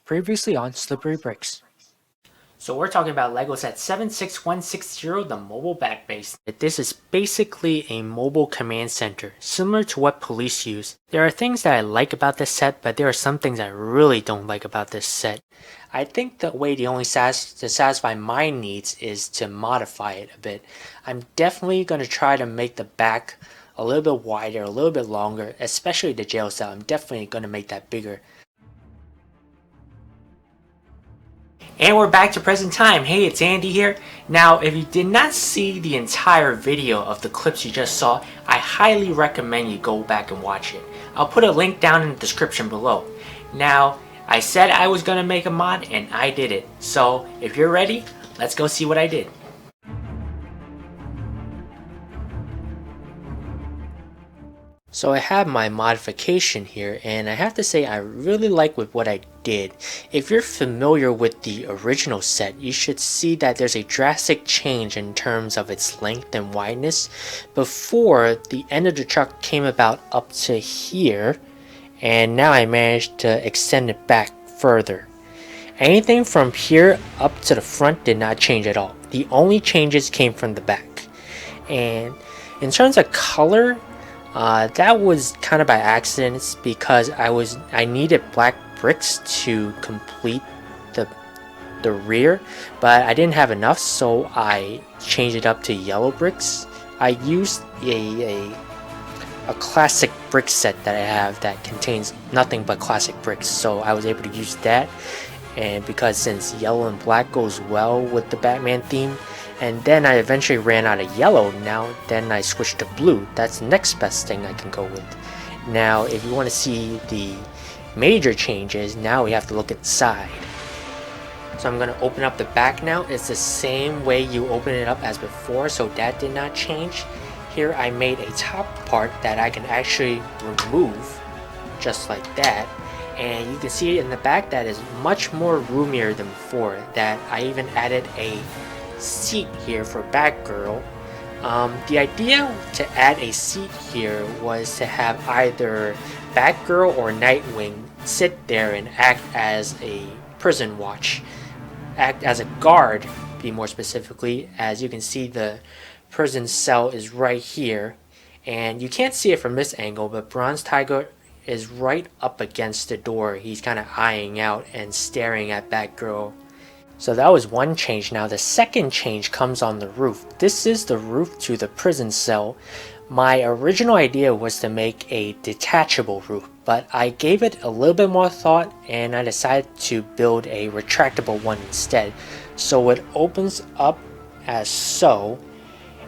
Previously on Slippery Bricks. So we're talking about LEGO set 76160, the mobile back base. This is basically a mobile command center, similar to what police use. There are things that I like about this set, but there are some things I really don't like about this set. I think the way to satisfy my needs is to modify it a bit. I'm definitely going to try to make the back a little bit wider, a little bit longer, especially the jail cell. I'm definitely going to make that bigger. And we're back to present time. Hey, it's Andy here. Now, if you did not see the entire video of the clips you just saw, I highly recommend you go back and watch it. I'll put a link down in the description below. Now, I said I was going to make a mod, and I did it. So, if you're ready, let's go see what I did. So I have my modification here, and I have to say I really like with what I did. If you're familiar with the original set, you should see that there's a drastic change in terms of its length and wideness. Before, the end of the truck came about up to here, and now I managed to extend it back further. Anything from here up to the front did not change at all. The only changes came from the back. And in terms of color, that was kind of by accident because I needed black bricks to complete the rear, but I didn't have enough, so I changed it up to yellow bricks. I used a classic brick set that I have that contains nothing but classic bricks, so I was able to use that. And because since yellow and black goes well with the Batman theme, and then I eventually ran out of yellow. Then I switched to blue. That's the next best thing I can go with. Now, if you want to see the major changes, now we have to look at the side. So I'm going to open up the back now. It's the same way you open it up as before, so that did not change. Here I made a top part that I can actually remove, just like that. And you can see in the back that is much more roomier than before. That I even added a seat here for Batgirl. The idea to add a seat here was to have either Batgirl or Nightwing sit there and act as a prison watch, act as a guard, be more specifically. As you can see, the prison cell is right here, and you can't see it from this angle, but Bronze Tiger is right up against the door. He's kind of eyeing out and staring at Batgirl. So that was one change. Now the second change comes on the roof. This is the roof to the prison cell. My original idea was to make a detachable roof, but I gave it a little bit more thought and I decided to build a retractable one instead. So it opens up as so.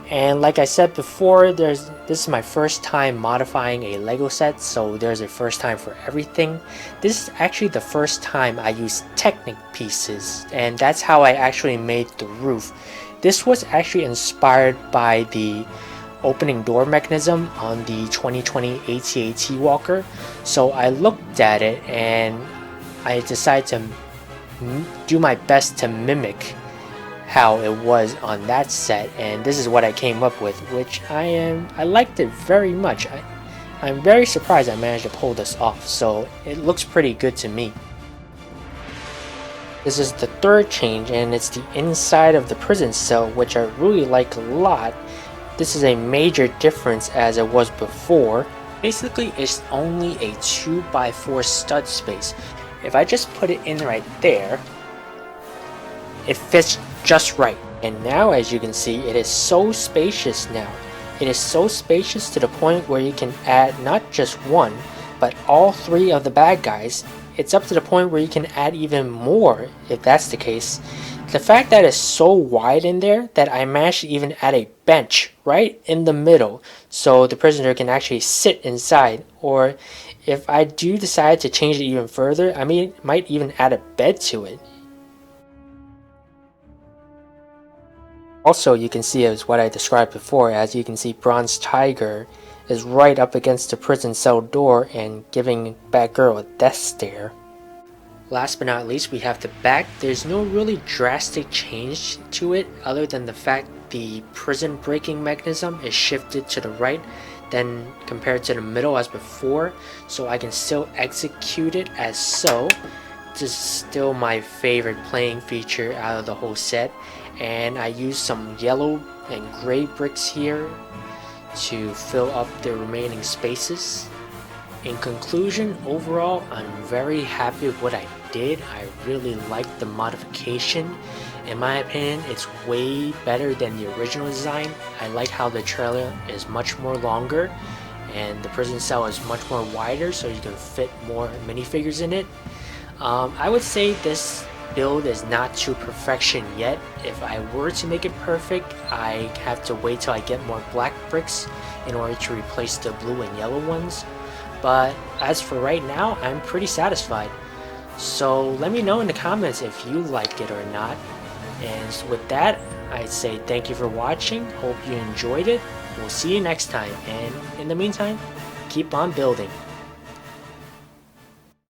And like I said before, this is my first time modifying a LEGO set, so there's a first time for everything. This is actually the first time I used Technic pieces, and that's how I actually made the roof. This was actually inspired by the opening door mechanism on the 2020 AT-AT Walker. So I looked at it and I decided to do my best to mimic how it was on that set, and this is what I came up with, which I liked it very much. I'm very surprised I managed to pull this off, so it looks pretty good to me. This is the third change, and it's the inside of the prison cell, which I really like a lot. This is a major difference as it was before. Basically, it's only a 2x4 stud space. If I just put it in right there, it fits just right. And now, as you can see, it is so spacious now. It is so spacious to the point where you can add not just one, but all three of the bad guys. It's up to the point where you can add even more if that's the case. The fact that it's so wide in there that I managed to even add a bench right in the middle so the prisoner can actually sit inside. Or if I do decide to change it even further, I might even add a bed to it. Also, you can see as what I described before. As you can see, Bronze Tiger is right up against the prison cell door and giving Batgirl a death stare. Last but not least, we have the back. There's no really drastic change to it other than the fact the prison breaking mechanism is shifted to the right than compared to the middle as before, so I can still execute it as so. this is still my favorite playing feature out of the whole set, and I used some yellow and gray bricks here to fill up the remaining spaces. In conclusion, overall, I'm very happy with what I did. I really liked the modification. In my opinion, it's way better than the original design. I like how the trailer is much more longer and the prison cell is much more wider, so you can fit more minifigures in it. I would say this build is not to perfection yet. If I were to make it perfect, I have to wait till I get more black bricks in order to replace the blue and yellow ones. But as for right now, I'm pretty satisfied. So let me know in the comments if you like it or not. And with that, I'd say thank you for watching. Hope you enjoyed it. We'll see you next time. And in the meantime, keep on building.